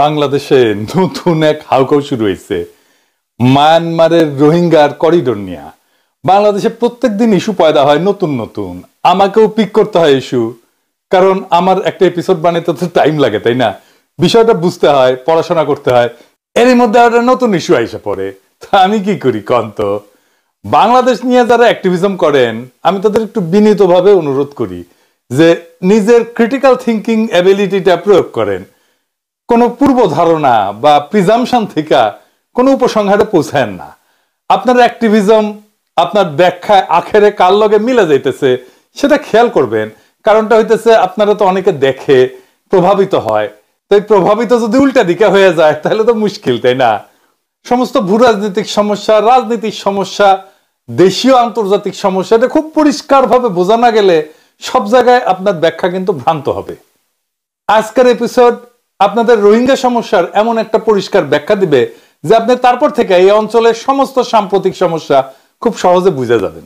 বাংলাদেশে নতুন এক হাউকাউ শুরু হয়েছে মায়ানমারের রোহিঙ্গার করিডোর নিয়ে। বাংলাদেশে প্রত্যেক দিন ইস্যু পয়দা হয় নতুন নতুন, আমাকেও পিক করতে হয় ইস্যু, কারণ আমার একটা এপিসোড বানাতে তো টাইম লাগে, তাই না? বিষয়টা বুঝতে হয়, পড়াশোনা করতে হয়, এরই মধ্যে একটা নতুন ইস্যু আইসা পড়ে। তা আমি কি করি কন্ত? বাংলাদেশ নিয়ে যারা অ্যাক্টিভিজম করেন আমি তাদের একটু বিনীতভাবে অনুরোধ করি যে নিজের ক্রিটিক্যাল থিঙ্কিং অ্যাবিলিটিটা প্রয়োগ করেন। কোনো পূর্ব ধারণা বা প্রিজামশন থেকে কোনো উপসংহারে পৌঁছায় না। আপনার অ্যাক্টিভিজম আপনার ব্যাখ্যায় আখেরে কার লগে মিলে যাইতেছে সেটা খেয়াল করবেন। কারণটা হইতেছে আপনারা তো অনেকে দেখে প্রভাবিত হয়, তাই প্রভাবিত যদি উল্টা দিকে হয়ে যায় তাহলে তো মুশকিল, তাই না? সমস্ত ভূ রাজনৈতিক সমস্যা, রাজনীতিক সমস্যা, দেশীয় আন্তর্জাতিক সমস্যা, এটা খুব পরিষ্কারভাবে বোঝা না গেলে সব জায়গায় আপনার ব্যাখ্যা কিন্তু ভ্রান্ত হবে। আজকের এপিসোড আপনাদের রোহিঙ্গা সমস্যার এমন একটা পরিষ্কার ব্যাখ্যা দিবে যে আপনি তারপর থেকে এই অঞ্চলের সমস্ত সাম্প্রতিক সমস্যা খুব সহজে বুঝে যাবেন,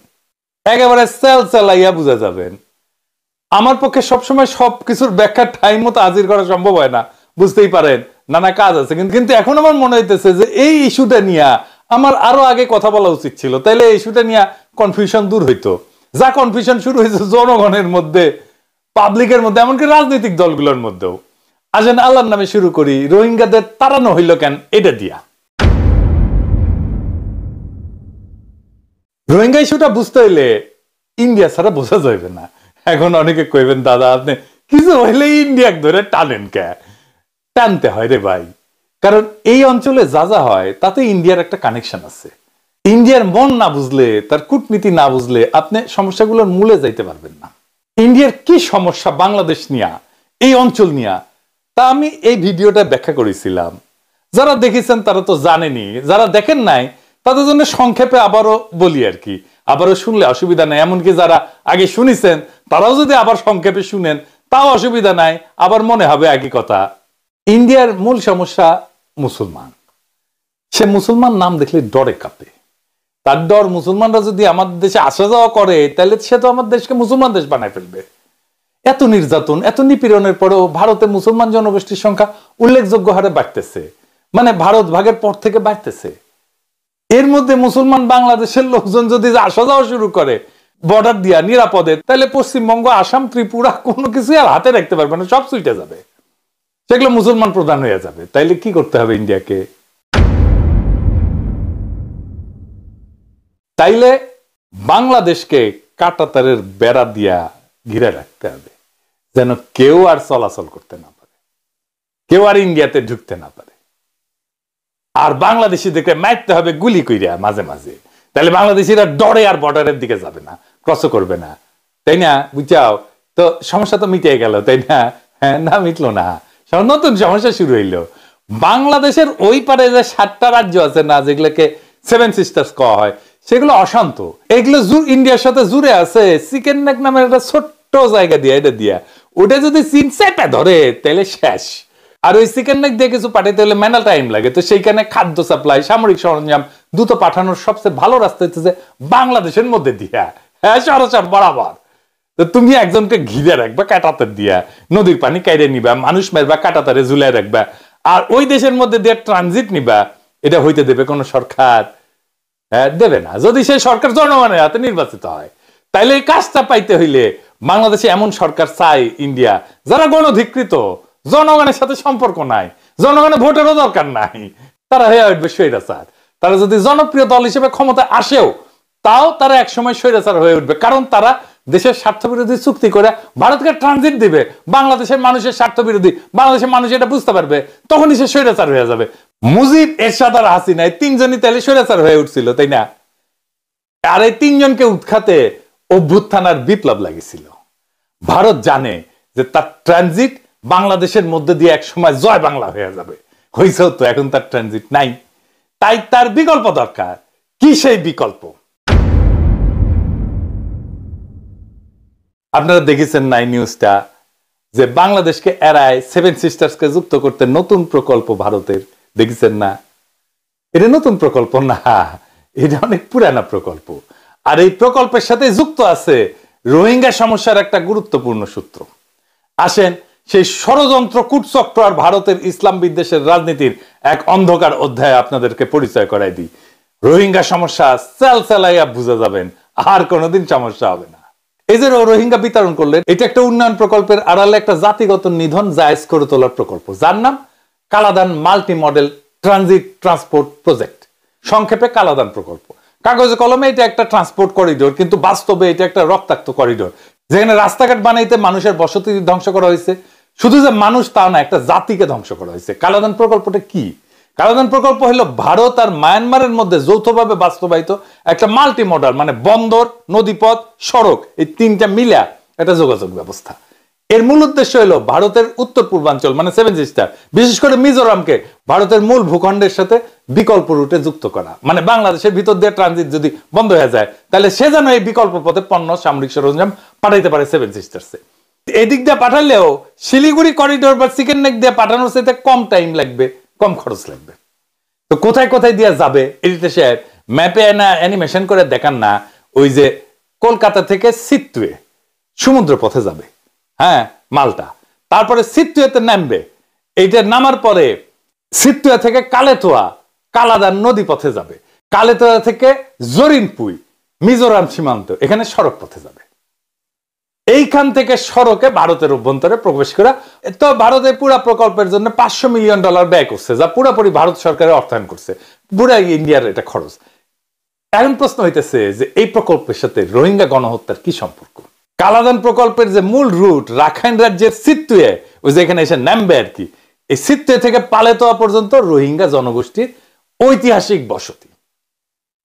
একেবারে সেল সেলাইয়া বুঝে যাবেন। আমার পক্ষে সবসময় সবকিছুর ব্যাখ্যা টাইম মতো হাজির করা সম্ভব হয় না, বুঝতেই পারেন, নানা কাজ আছে। কিন্তু এখন আমার মনে হইতেছে যে এই ইস্যুটা নিয়ে আমার আরো আগে কথা বলা উচিত ছিল, তাইলে এই ইস্যুটা নিয়ে কনফিউশন দূর হইতো। যা কনফিউশন শুরু হয়েছে জনগণের মধ্যে, পাবলিকের মধ্যে, এমনকি রাজনৈতিক দলগুলোর মধ্যেও। আসেন আল্লাহর নামে শুরু করি। রোহিঙ্গাদের তাড়ানো হইল কেন এটা দিয়া। রোহিঙ্গা ইস্যুটা বুঝতে হইলে ইন্ডিয়া ছাড়া বোঝা যাবে না। এখন অনেকে কইবেন দাদা আপনি কিছু হইলে ইন্ডিয়া ধরে টানেন কে? টানতে হয় রে ভাই, কারণ এই অঞ্চলে যা যা হয় তাতে ইন্ডিয়ার একটা কানেকশন আছে। ইন্ডিয়ার মন না বুঝলে, তার কূটনীতি না বুঝলে আপনি সমস্যাগুলোর মূলে যাইতে পারবেন না। ইন্ডিয়ার কি সমস্যা বাংলাদেশ নিয়া, এই অঞ্চল নিয়া, তা আমি এই ভিডিওটা ব্যাখ্যা করেছিলাম। যারা দেখেছেন তারা তো জানেনি, যারা দেখেন নাই তাদের জন্য সংক্ষেপে আবারও বলি আর কি। আবারও শুনলে অসুবিধা নাই, এমনকি যারা আগে শুনেছেন তারাও যদি আবার সংক্ষেপে শুনেন তাও অসুবিধা নাই, আবার মনে হবে একই কথা। ইন্ডিয়ার মূল সমস্যা মুসলমান। সে মুসলমান নাম দেখলে ডরে কাঁপে। তার ডর মুসলমানরা যদি আমাদের দেশে আসা যাওয়া করে তাহলে সে তো আমার দেশকে মুসলমান দেশ বানায় ফেলবে। এত নির্যাতন, এত নিপীড়নের পরেও ভারতে মুসলমান জনগোষ্ঠীর সংখ্যা উল্লেখযোগ্য হারে বাড়তেছে, মানে ভারত ভাগের পর থেকে বাড়তেছে। এর মধ্যে মুসলমান বাংলাদেশের লোকজন যদি আসা যাওয়া শুরু করে বর্ডার দিয়া নিরাপদে, তাহলে পশ্চিমবঙ্গ, আসাম, ত্রিপুরা কোনো কিছু আর হাতে রাখতে পারবে না, সব ছুটে যাবে, সেগুলো মুসলমান প্রধান হয়ে যাবে। তাইলে কি করতে হবে ইন্ডিয়াকে? তাইলে বাংলাদেশকে কাঁটাতারের বেড়া দিয়া ঘিরে রাখতে হবে, যেন কেউ আর চলাচল করতে না পারে, কেউ আর ইন্ডিয়াতে ঢুকতে না পারে। আর বাংলাদেশিদেরকে মারতে হবে গুলি কইরা মাঝে মাঝে, তাহলে বাংলাদেশিরা ডরে আর বর্ডারের দিকে যাবে না, ক্রস করবে না, তাই না? বুঝাও তো, সমস্যা তো মিটে গেল, তাই না? হ্যাঁ, না মিটলো না, নতুন সমস্যা শুরু হইলো। বাংলাদেশের ওই পারে যে 7টা রাজ্য আছে না, যেগুলোকে 7 সিস্টার্স কওয়া হয়, সেগুলো অশান্ত। এগুলো ইন্ডিয়ার সাথে জুড়ে আছে চিকেন নেক নামের একটা ছোট্ট জায়গা দিয়ে, এটা দিয়া ওটা যদি চীন চেপে ধরে তাহলে শেষ। আর ওই চিকেন নেক দিয়ে কিছু পাঠাইতে হলে মেনা টাইম লাগে, তো সেইখানে খাদ্য সাপ্লাই, সামরিক সরঞ্জাম দ্রুত পাঠানোর সবচেয়ে ভালো রাস্তা হচ্ছে যে বাংলাদেশের মধ্যে দিয়া, হ্যাঁ, সরাসর বরাবর। তো তুমি একজনকে ঘিরে রাখবা কাঁটাতার দিয়া, নদীর পানি কাইরে নিবা, মানুষ মারবা, কাঁটাতারে ঝুলাই রাখবা, আর ওই দেশের মধ্যে দিয়ে ট্রানজিট নিবা। এটা হইতে দেবে কোন সরকার? হ্যাঁ, দেবে না। যদি সেই সরকার জনগণের হাতে নির্বাচিত হয়, তাইলে এই কাজটা পাইতে হইলে বাংলাদেশে এমন সরকার চাই ইন্ডিয়া যারা গণধিকৃত, জনগণের সাথে সম্পর্ক নাই, জনগণের ভোটেরও দরকার নাই, তারা হয়ে উঠবে স্বৈরাচার। তারা যদি জনপ্রিয় দল হিসেবে ক্ষমতা আসেও, তাও তারা একসময় স্বৈরাচার হয়ে উঠবে, কারণ তারা দেশের স্বার্থ বিরোধী চুক্তি করে ভারতকে ট্রানজিট দিবে। বাংলাদেশের মানুষের স্বার্থ বিরোধী, বাংলাদেশের মানুষ এটা বুঝতে পারবে, তখনই সে স্বৈরাচার হয়ে যাবে। মুজিব, এরশাদ আর হাসিনা, এই 3জনই তাহলে স্বৈরাচার হয়ে উঠছিল, তাই না? আর এই 3জনকে উৎখাতে অভ্যুত্থান আর বিপ্লব লাগিয়েছিল। ভারত জানে যে তার ট্রানজিট বাংলাদেশের মধ্যে দিয়ে এক সময় জয় বাংলা হয়ে যাবে। হয়েছেও তো, এখন তার ট্রানজিট নাই, তাই তার বিকল্প দরকার। কি সেই বিকল্প? আপনারা দেখেছেন নাই নিউজটা, যে বাংলাদেশকে এড়ায় 7 সিস্টার্সকে যুক্ত করতে নতুন প্রকল্প ভারতের, দেখেছেন না? এটা নতুন প্রকল্প না, এটা অনেক পুরানা প্রকল্প। আর এই প্রকল্পের সাথে যুক্ত আছে রোহিঙ্গা সমস্যার একটা গুরুত্বপূর্ণ সূত্র। আসেন সেই ষড়যন্ত্র কূটচক্র আর ভারতের ইসলাম বিদ্বেষের রাজনীতির এক অন্ধকার অধ্যায় আপনাদেরকে পরিচয় করাই দিই। রোহিঙ্গা সমস্যা চাল চালাইয়া বুঝা যাবেন, আর কোনোদিন সমস্যা হবে না। এই যে রোহিঙ্গা বিতরণ করলেন, এটা একটা উন্নয়ন প্রকল্পের আড়ালে একটা জাতিগত নিধন জায়েজ করে তোলার প্রকল্প, যার নাম Kaladan multi model transit transport project, সংক্ষেপে কালাদান প্রকল্প। কাগজে কলমে এটা একটা ট্রান্সপোর্ট করিডোর, কিন্তু বাস্তবে এটা একটা রক্তাক্ত করিডোর, যেখানে রাস্তাঘাট বানাইতে মানুষের বসতি ধ্বংস করা হয়েছে। শুধু যে মানুষ তা না, একটা জাতিকে ধ্বংস করা হয়েছে। কালাদান প্রকল্পটা কি? কালাদান প্রকল্প হলো ভারত আর মায়ানমারের মধ্যে যৌথভাবে বাস্তবায়িত একটা মাল্টি মডাল, মানে বন্দর, নদীপথ, সড়ক, এই তিনটা মিলা একটা যোগাযোগ ব্যবস্থা। এর মূল উদ্দেশ্য হলো ভারতের উত্তর পূর্বাঞ্চল মানে সেভেন সিস্টার, বিশেষ করে মিজোরামকে ভারতের মূল ভূখণ্ডের সাথে বিকল্প রুটে যুক্ত করা। মানে বাংলাদেশের ভিতর দিয়ে ট্রানজিট যদি বন্ধ হয়ে যায়, তাহলে সে যেন এই বিকল্প পথে পণ্য, সামরিক সরঞ্জাম পাঠাইতে পারে সেভেন সিস্টার্সে। এদিক দিয়ে পাঠালেও শিলিগুড়ি করিডোর বা চিকেন নেক দিয়ে পাঠানোর সাথে কম টাইম লাগবে, কম খরচ লাগবে। তো কোথায় কোথায় দিয়ে যাবে এটা সে ম্যাপে না অ্যানিমেশন করে দেখান না। ওই যে কলকাতা থেকে সিটুয়ে সমুদ্র পথে যাবে, হ্যাঁ, মালটা। তারপরে সিটুয়েতে নামবে, এইটা নামার পরে সিটুয়া থেকে কালেতোয়া, কালাদান নদী পথে যাবে। কালেতোয়া থেকে জরিনপুই, মিজোরাম সীমান্ত, এখানে সড়ক পথে যাবে। এইখান থেকে সড়কে ভারতের অভ্যন্তরে প্রবেশ করা। তো ভারতের পুরা প্রকল্পের জন্য $500 মিলিয়ন ব্যয় করছে, যা পুরোপুরি ভারত সরকারের অর্থায়ন করছে, পুরা ইন্ডিয়ার এটা খরচ। এখন প্রশ্ন হইতেছে যে এই প্রকল্পের সাথে রোহিঙ্গা গণহত্যার কি সম্পর্ক? কালাদান প্রকল্পের যে মূল রুট রাখাইন রাজ্যের সিটুয়ে, ওই যে এখানে এসে নামবে আর কি, এই সিটুয়ে থেকে পালেতোয়া পর্যন্ত রোহিঙ্গা জনগোষ্ঠীর ঐতিহাসিক বসতি,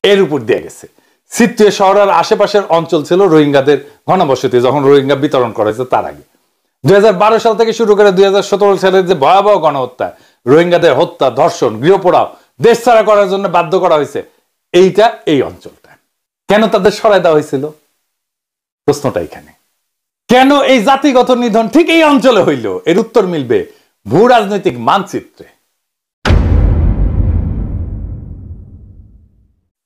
এর উপর দিয়ে গেছে। সিটুয়ে শহরের আশেপাশের অঞ্চল ছিল রোহিঙ্গাদের ঘনবসতি যখন রোহিঙ্গা বিতরণ করা হয়েছে তার আগে। 2012 সাল থেকে শুরু করে 2017 সালের যে ভয়াবহ গণহত্যা, রোহিঙ্গাদের হত্যা, ধর্ষণ, গৃহপোড়াও, দেশ ছাড়া করার জন্য বাধ্য করা হয়েছে, এইটা এই অঞ্চলটা। কেন তাদের সরাই দেওয়া হয়েছিল? প্রশ্নটা এখানে। কেন এই জাতিগত নিধন ঠিক এই অঞ্চলে হইল? এর উত্তর মিলবে ভূ রাজনৈতিক মানচিত্রে।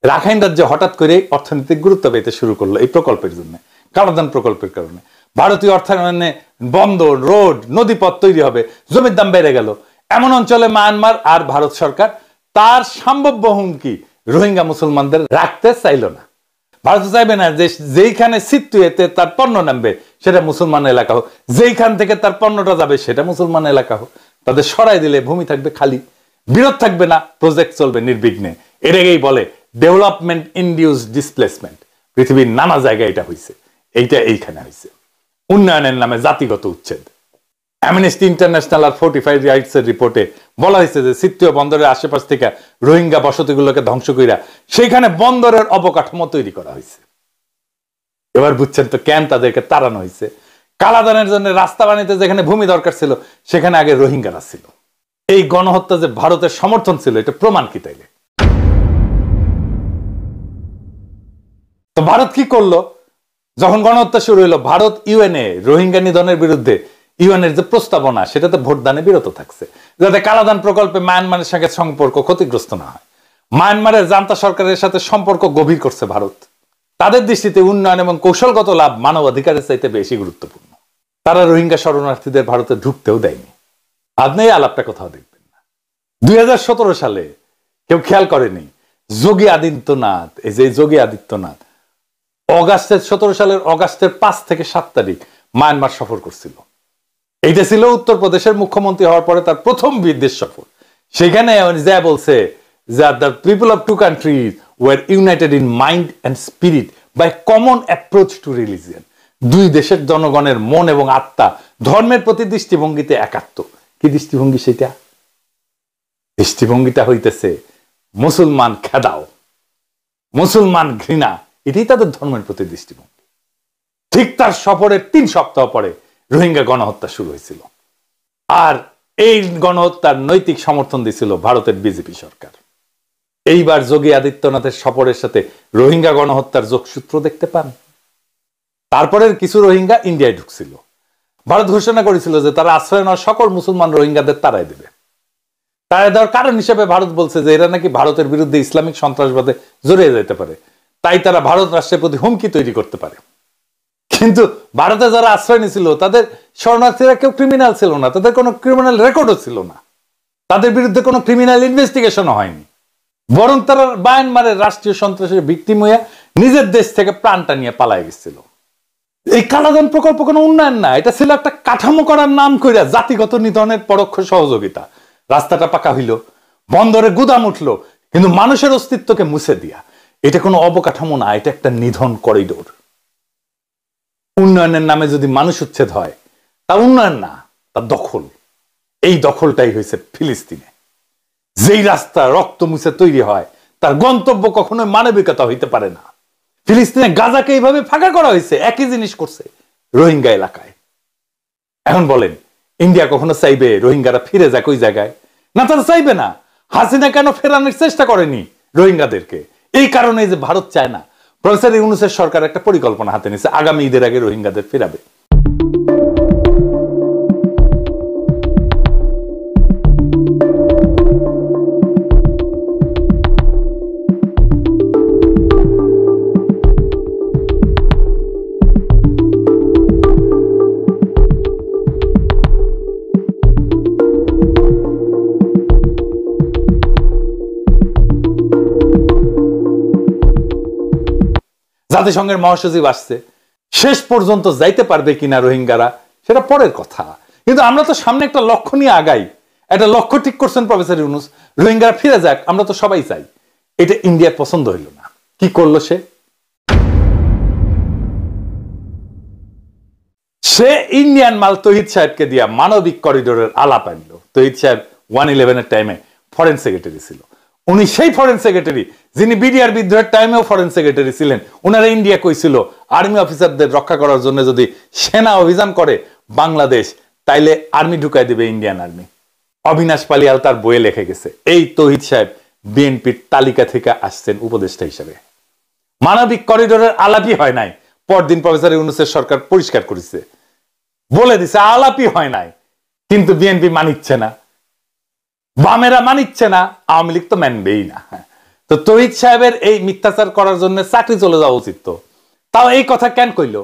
রাখাইন রাজ্যে হঠাৎ করে অর্থনৈতিক গুরুত্ব পেতে শুরু করলো এই প্রকল্পের জন্য, কালাদান প্রকল্পের কারণে। ভারতীয় অর্থায়নে বন্দর, রোড, নদীপথ তৈরি হবে, জমির দাম বেড়ে গেল। এমন অঞ্চলে মায়ানমার আর ভারত সরকার তার সম্ভাব্য হুমকি রোহিঙ্গা মুসলমানদের রাখতে চাইল না। ভারত চাইবে না যে যেইখানে সিটুয়েতে তার পণ্য নামবে সেটা মুসলমান এলাকা হোক, যেইখান থেকে তার পণ্যটা যাবে সেটা মুসলমান এলাকা হোক। তাদের সরাই দিলে ভূমি থাকবে খালি, বিরোধ থাকবে না, প্রজেক্ট চলবে নির্বিঘ্নে। এটাকেই বলে ডেভেলপমেন্ট ইনডিউস ডিসপ্লেসমেন্ট। পৃথিবীর নানা জায়গায় এটা হয়েছে, এইটা এইখানে হয়েছে। উন্নয়নের নামে জাতিগত উচ্ছেদ। অ্যামনেস্টি ইন্টারন্যাশনাল আর 45 রাইটস এর রিপোর্টে বলা হয়েছে যে সিটুয়ে বন্দরের আশেপাশ থেকে রোহিঙ্গা বসতিগুলোকে ধ্বংস কইরা সেখানে বন্দরের অবকাঠামো তৈরি করা হয়েছে। এবার বুঝছেন তো কেন তাদেরকে তাড়ানো হয়েছে। কালাদানের জন্য রাস্তা বানাইতে যেখানে ভূমি দরকার ছিল সেখানে আগে রোহিঙ্গারা ছিল। এই গণহত্যা যে ভারতের সমর্থন ছিল এটা প্রমাণ কি তাইলে? তো ভারত কি করলো? যখন গণহত্যা শুরু হলো, ভারত ইউএনএ রোহিঙ্গা নিধনের বিরুদ্ধে ইউএনের যে প্রস্তাবনা সেটাতে ভোটদানে বিরত থাকছে, যাতে কালাদান প্রকল্পে মায়ানমারের সঙ্গে সম্পর্ক ক্ষতিগ্রস্ত না হয়। মায়ানমারের জান্তা সরকারের সাথে সম্পর্ক গভীর করছে ভারত। তাদের দৃষ্টিতে উন্নয়ন এবং কৌশলগত লাভ মানবাধিকারের চাইতে বেশি গুরুত্বপূর্ণ। তারা রোহিঙ্গা শরণার্থীদের ভারতে ঢুকতেও দেয়নি। আপনি এই আলাপটা কোথাও দেখবেন না। 2017 সালে কেউ খেয়াল করেনি যোগী আদিত্যনাথ, এই যে যোগী আদিত্যনাথ অগাস্টের 17 সালের অগাস্টের 5 থেকে 7 তারিখ মায়ানমার সফর করছিল। এইটা ছিল উত্তরপ্রদেশের মুখ্যমন্ত্রী হওয়ার পরে তার প্রথম বিদেশ সফর। সেখানে যা বলছে যে the people of two countries were united in mind and spirit by common approach to religion. দুই দেশের জনগণের মন এবং আত্মা ধর্মের প্রতি দৃষ্টিভঙ্গিতে একাত্ম। কি দৃষ্টিভঙ্গি সেটা? দৃষ্টিভঙ্গিটা হইতেছে মুসলমান খেদাও, মুসলমান ঘৃণা, এটাই তাদের ধর্মের প্রতি দৃষ্টিভঙ্গি। ঠিক তার সফরের 3 সপ্তাহ পরে রোহিঙ্গা গণহত্যা শুরু হয়েছিল। আর এই গণহত্যার নৈতিক সমর্থন দিয়েছিল ভারতের বিজেপি সরকার। এইবার যোগী আদিত্যনাথের সফরের সাথে রোহিঙ্গা গণহত্যার যোগসূত্র দেখতে পান। তারপরের কিছু রোহিঙ্গা ইন্ডিয়ায় ঢুকছিল। ভারত ঘোষণা করেছিল যে তারা আশ্রয় নেওয়া সকল মুসলমান রোহিঙ্গাদের তাড়াই দেবে। তাড়াই দেওয়ার কারণ হিসেবে ভারত বলছে যে এরা নাকি ভারতের বিরুদ্ধে ইসলামিক সন্ত্রাসবাদে জড়িয়ে যেতে পারে, তাই তারা ভারত রাষ্ট্রের প্রতি হুমকি তৈরি করতে পারে। কিন্তু ভারতে যারা আশ্রয় নিয়েছিল তাদের শরণার্থীরা কেউ ক্রিমিনাল ছিল না, তাদের কোনো ক্রিমিনাল রেকর্ডও ছিল না, তাদের বিরুদ্ধে কোনো ক্রিমিনাল ইনভেস্টিগেশনও হয়নি, বরং তারা মায়ানমারের রাষ্ট্রীয় সন্ত্রাসের ভিকটিম হইয়া নিজের দেশ থেকে প্রাণটা নিয়ে পালায় গেছিল। এই কালাদান প্রকল্প কোনো উন্নয়ন না, এটা ছিল একটা কাঠামো করার নাম কইরা জাতিগত নিধনের পরোক্ষ সহযোগিতা। রাস্তাটা পাকা হইল, বন্দরে গুদাম উঠলো, কিন্তু মানুষের অস্তিত্বকে মুছে দিয়া। এটা কোনো অবকাঠামো না, এটা একটা নিধন করিডোর। উন্নয়নের নামে যদি মানুষ উচ্ছেদ হয় তা উন্নয়ন না, তা দখল। এই দখলটাই হয়েছে ফিলিস্তিনে। যেই রাস্তা রক্ত মুছে তৈরি হয় তার গন্তব্য কখনো মানবিকতা হইতে পারে না। ফিলিস্তিনে গাজাকে এইভাবে ফাঁকা করা হয়েছে, একই জিনিস করছে রোহিঙ্গা এলাকায়। এখন বলেন, ইন্ডিয়া কখনো চাইবে রোহিঙ্গারা ফিরে যাক ওই জায়গায়? না, তারা চাইবে না। হাসিনা কেন ফেরানোর চেষ্টা করেনি রোহিঙ্গাদেরকে? এই কারণে যে ভারত চায় না। প্রফেসর ইউনূসের সরকার একটা পরিকল্পনা হাতে নিয়েছে, আগামী ঈদের আগে রোহিঙ্গাদের ফেরাবে। জাতিসংঘের মহাসচিব আসছে, শেষ পর্যন্ত যাইতে পারবে কিনা রোহিঙ্গারা সেটা পরের কথা, কিন্তু আমরা তো সামনে একটা লক্ষ্য নিয়ে আগাই। একটা লক্ষ্য ঠিক করছেন প্রফেসর ইউনূস, রোহিঙ্গারা ফিরে যাক, আমরা তো সবাই চাই। এটা ইন্ডিয়ার পছন্দ হইল না। কি করলো সে ইন্ডিয়ান মাল তহিদ সাহেবকে দিয়া মানবিক করিডোরের আলাপ আনলো। তহিদ সাহেব 111-এর টাইমে ফরেন সেক্রেটারি ছিল। উনি সেই ফরেন সেক্রেটারি যিনি বিডিআর বিদ্রোহের টাইমেও ফরেন সেক্রেটারি ছিলেন। ওনারা ইন্ডিয়া কইছিল আর্মি অফিসারদের রক্ষা করার জন্য যদি সেনা অভিযান করে বাংলাদেশ, তাইলে আর্মি ঢুকাই দেবে ইন্ডিয়ান আর্মি। অবিনাশ পালিয়াল তার বইয়ে লিখে গেছে। এই তহিদ সাহেব বিএনপির তালিকা থেকে আসছেন উপদেষ্টা হিসেবে। মানবিক করিডোরের আলাপই হয় নাই। পরদিন প্রফেসর ইউনূসের সরকার পরিষ্কার করেছে, বলে দিছে আলাপই হয় নাই, কিন্তু বিএনপি মানিচ্ছে না, বামেরা মানিচ্ছে না, আওয়ামী লীগ তো মানবেই না। তো তহিদ সাহেবের এই মিথ্যাচার করার জন্য চাকরি চলে যাওয়া উচিত। তো তাও এই কথা কেন কইল?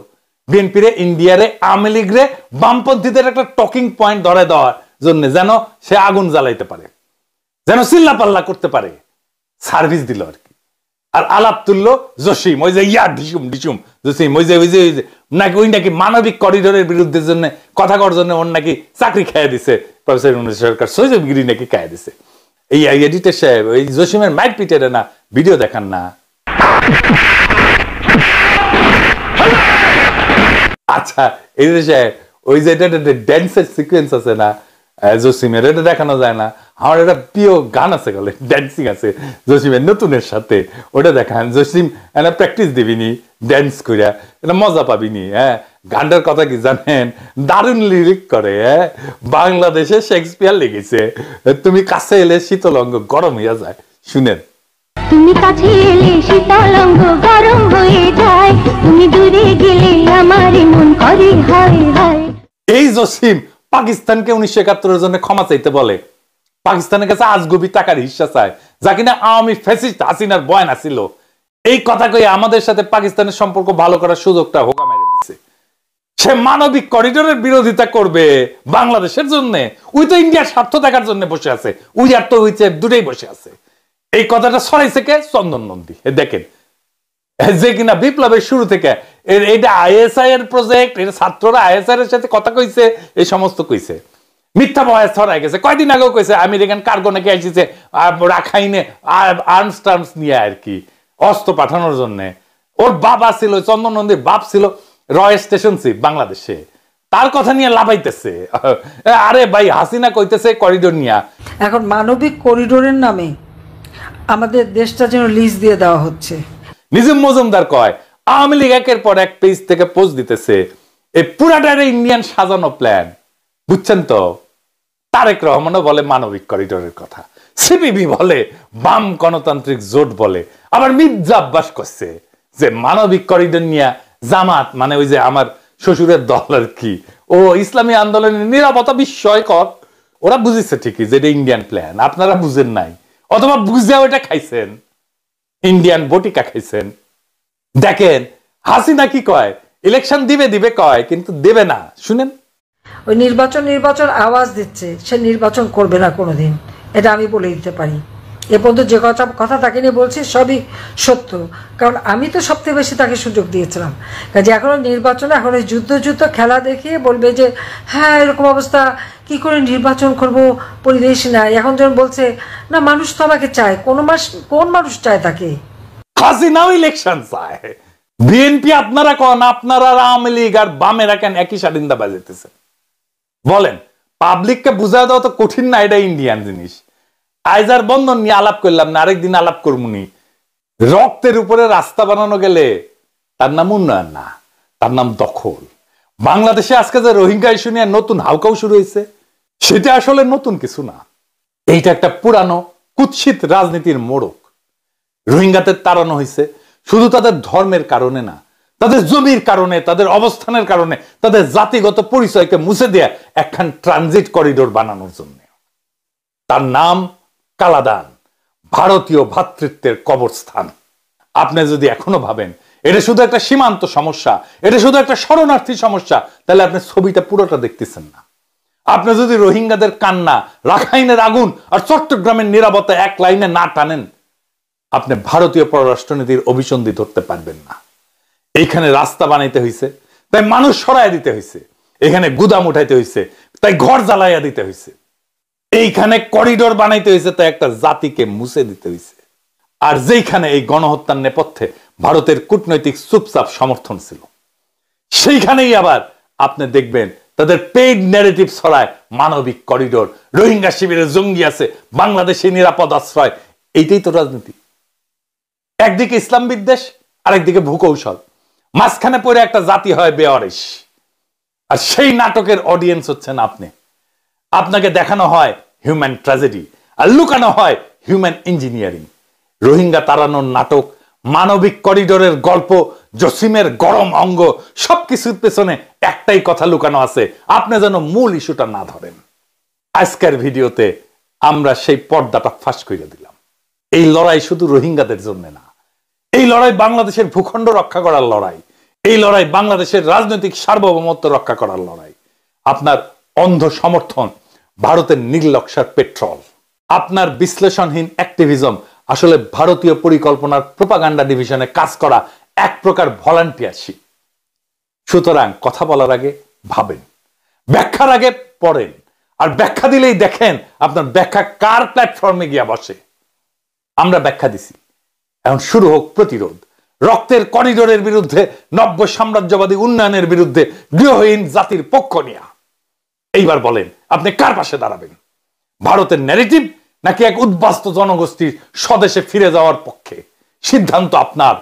বিএনপিরে ইন্ডিয়ারে আওয়ামী লীগরে বামপন্থীদের একটা টকিং পয়েন্ট ধরে দেওয়ার জন্য, যেন সে আগুন জ্বালাইতে পারে, যেন চিল্লা পাল্লা করতে পারে। সার্ভিস দিল আর কি। আর আলাপ তুললো জসিম, ওই যে ঢিসুম ঢিসুম জসিম, ওই যে নাকি ওই নাকি মানবিক করিডোরের বিরুদ্ধে জন্য কথা করার জন্য ওর নাকি চাকরি খেয়ে দিছে প্রফেসর ইউনূস সরকার, সৈজবগিরি নাকি খেয়ে দিছে। এই এডিটর সাহেব ওই জসিমের মাইট পিটের না ভিডিও দেখান না। আচ্ছা এডিটর সাহেব, ওই যে ড্যান্সের সিকোয়েন্স আছে না জসিমের, এটা দেখানো যায় না? আমার একটা প্রিয় গান আছে, গেলে ড্যান্সিং আছে জসিমের নতুনের সাথে, ওটা দেখান। জসিম একটা প্র্যাকটিস দিবিনি ড্যান্স করিয়া, এটা মজা পাবিনি। হ্যাঁ, গানটার কথা কি জানেন? দারুণ লিরিক করে। হ্যাঁ, বাংলাদেশে শেক্সপিয়ার লিখেছে, তুমি কাছে এলে শীতল অঙ্গ গরম হইয়া যায়। শুনেন। তুমি কাছে এলে শীতল অঙ্গ গরম হয়ে যায়, তুমি দূরে গেলে আমার মন করে হায় হায়। এই জসিম পাকিস্তানকে 1971-এর জন্য ক্ষমা চাইতে বলে, পাকিস্তানের কাছে আজগুবি টাকার হিস্সা চায়, যা কিনা আওয়ামী ফ্যাসিস্ট হাসিনার বয়ান ছিল। এই কথা কই আমাদের সাথে পাকিস্তানের সম্পর্ক ভালো করার সুযোগটা হোকা মেরে দিচ্ছে। সে মানবিক করিডোরের বিরোধিতা করবে বাংলাদেশের জন্য, ওই তো ইন্ডিয়ার স্বার্থ দেখার জন্য বসে আছে। ওই আর তো হইছে দুটোই বসে আছে। এই কথাটা ছড়াইছে কে? চন্দন নন্দী। দেখেন, যে কিনা বিপ্লবের শুরু থেকে এটা আইএসআই এর প্রজেক্ট, এটা ছাত্ররা আইএসআই এর সাথে কথা কইছে, এই সমস্ত কইছে। মিথ্যা বয়স ছড়াই গেছে। কয়দিন আগেও কইছে আমেরিকান কার্গো নাকি আসছে রাখাইনে আর্মস টার্মস নিয়ে আর কি, অস্ত্র পাঠানোর জন্য। ওর বাবা ছিল, চন্দন নন্দীর বাপ ছিল রয় স্টেশন চিফ বাংলাদেশে, তার কথা নিয়ে লাভাইতেছে। আরে ভাই, হাসিনা কইতেছে করিডোর নিয়ে। এখন মানবিক করিডোরের নামে আমাদের দেশটা যেন লিজ দিয়ে দেওয়া হচ্ছে। নিজম মজুমদার কয় আওয়ামী লীগ একের পর এক পেজ থেকে পোস্ট দিতেছে, এই পুরাটার ইন্ডিয়ান সাজানো প্ল্যান। বুঝছেন তো? তারেক রহমানও বলে মানবিক করিডোরের কথা, সিপিবি বলে, বাম গণতান্ত্রিক জোট বলে, আবার মির্জা আব্বাস করছে যে মানবিক করিডোর নিয়ে জামাত, মানে ওই যে আমার শ্বশুরের দল আর কি, ও ইসলামী আন্দোলনের নিরাপত্তা বিস্ময়কর। ওরা বুঝেছে ঠিকই যে এটা ইন্ডিয়ান প্ল্যান, আপনারা বুঝেন নাই, অথবা বুঝে ওইটা খাইছেন, ইন্ডিয়ান বটিকা খাইছেন। দেখেন হাসিনা কি কয়, ইলেকশন দিবে দিবে কয়, কিন্তু দেবে না। শুনেন, ওই নির্বাচন আওয়াজ দিচ্ছে, সে নির্বাচন করবে না কোনোদিন, এটা আমি বলে দিতে পারি। এ পর্যন্ত যে কথা তাকে নিয়ে বলছি সবই সত্য, কারণ আমি তো সবথেকে বেশি তাকে সুযোগ দিয়েছিলাম। কাজে এখনো নির্বাচনে এখন ওই যুদ্ধ খেলা দেখিয়ে বলবে যে হ্যাঁ এরকম অবস্থা, কি করে নির্বাচন করব, পরিবেশ নাই। এখন যখন বলছে না মানুষ তো আমাকে চায়, কোন মানুষ চায় তাকে? হাসিনাও ইলেকশন চায়। বিএনপি আপনারা কন, আপনারা আওয়ামী লীগ আর বামেরা কেন একই স্বাধীনতা বাজাইতেছে? বলেন, পাবলিককে বুঝায় দেওয়া তো কঠিন না, এটা ইন্ডিয়ান জিনিস। আইজার বন্ধন নিয়ে আলাপ করলাম না, আরেকদিন আলাপ করবনি। রক্তের উপরে রাস্তা বানানো গেলে তার নাম উন্নয়ন না, তার নাম দখল। বাংলাদেশে আজকে যে রোহিঙ্গা ইস্যু নিয়ে নতুন হাউকাউ শুরু হয়েছে, সেটা আসলে নতুন কিছু না। এইটা একটা পুরানো কুৎসিত রাজনীতির মোড়ক। রোহিঙ্গাদের তাড়ানো হয়েছে শুধু তাদের ধর্মের কারণে না, তাদের জমির কারণে, তাদের অবস্থানের কারণে, তাদের জাতিগত পরিচয়কে মুছে দেয়া একখান ট্রানজিট করিডোর বানানোর জন্য। তার নাম কালাদান, ভারতীয় ভ্রাতৃত্বের কবরস্থান। আপনি যদি এখনো ভাবেন এটা শুধু একটা সীমান্ত সমস্যা, এটা শুধু একটা শরণার্থী সমস্যা, তাহলে আপনি ছবিটা পুরোটা দেখতেছেন না। আপনি যদি রোহিঙ্গাদের কান্না, রাখাইনের আগুন আর চট্টগ্রামের নিরাপত্তা এক লাইনে না টানেন, আপনি ভারতীয় পররাষ্ট্রনীতির অভিসন্ধি ধরতে পারবেন না। এইখানে রাস্তা বানাইতে হয়েছে, তাই মানুষ সরাইয়া দিতে হয়েছে। এখানে গুদাম উঠাইতে হয়েছে, তাই ঘর জ্বালাইয়া দিতে হয়েছে। এইখানে করিডোর বানাইতে হয়েছে, তাই একটা জাতিকে মুছে দিতে হয়েছে। আর যেইখানে এই গণহত্যার নেপথ্যে ভারতের কূটনৈতিক চুপচাপ সমর্থন ছিল, সেইখানেই আবার আপনি দেখবেন তাদের পেইড ন্যারেটিভ ছড়ায় মানবিক করিডোর, রোহিঙ্গা শিবিরে জঙ্গি আছে, বাংলাদেশে নিরাপদ আশ্রয়। এইটাই তো রাজনীতি। একদিকে ইসলাম বিদ্বেষ, আরেকদিকে ভূকৌশল, মাঝখানে পড়ে একটা জাতি হয় বেওয়ারিশ। আর সেই নাটকের অডিয়েন্স হচ্ছেন আপনি। আপনাকে দেখানো হয় হিউম্যান ট্র্যাজেডি আর লুকানো হয় হিউম্যান ইঞ্জিনিয়ারিং। রোহিঙ্গা তাড়ানোর নাটক, মানবিক করিডোরের গল্প, জসিমের গরম অঙ্গ, সবকিছুর পেছনে একটাই কথা লুকানো আছে, আপনি যেন মূল ইস্যুটা না ধরেন। আজকের ভিডিওতে আমরা সেই পর্দাটা ফাঁস করে দিলাম। এই লড়াই শুধু রোহিঙ্গাদের জন্য না, এই লড়াই বাংলাদেশের ভূখণ্ড রক্ষা করার লড়াই, এই লড়াই বাংলাদেশের রাজনৈতিক সার্বভৌমত্ব রক্ষা করার লড়াই। আপনার অন্ধ সমর্থন ভারতের নীলনকশার পেট্রোল, আপনার বিশ্লেষণহীন অ্যাক্টিভিজম আসলে ভারতীয় পরিকল্পনার প্রোপাগান্ডা ডিভিশনে কাজ করা এক প্রকার ভলান্টিয়ারশিপ। সুতরাং কথা বলার আগে ভাবেন, ব্যাখ্যার আগে পড়েন, আর ব্যাখ্যা দিলেই দেখেন আপনার ব্যাখ্যা কার প্ল্যাটফর্মে গিয়া বসে। আমরা ব্যাখ্যা দিছি, এখন শুরু হোক প্রতিরোধ। রক্তের করিডোরের বিরুদ্ধে, নব্য সাম্রাজ্যবাদী উন্নয়নের বিরুদ্ধে, গৃহহীন জাতির পক্ষ নিয়া। এইবার বলেন আপনি কার পাশে দাঁড়াবেন? ভারতের ন্যারেটিভ নাকি এক উদ্বাস্তু জনগোষ্ঠীর স্বদেশে ফিরে যাওয়ার পক্ষে? সিদ্ধান্ত আপনার।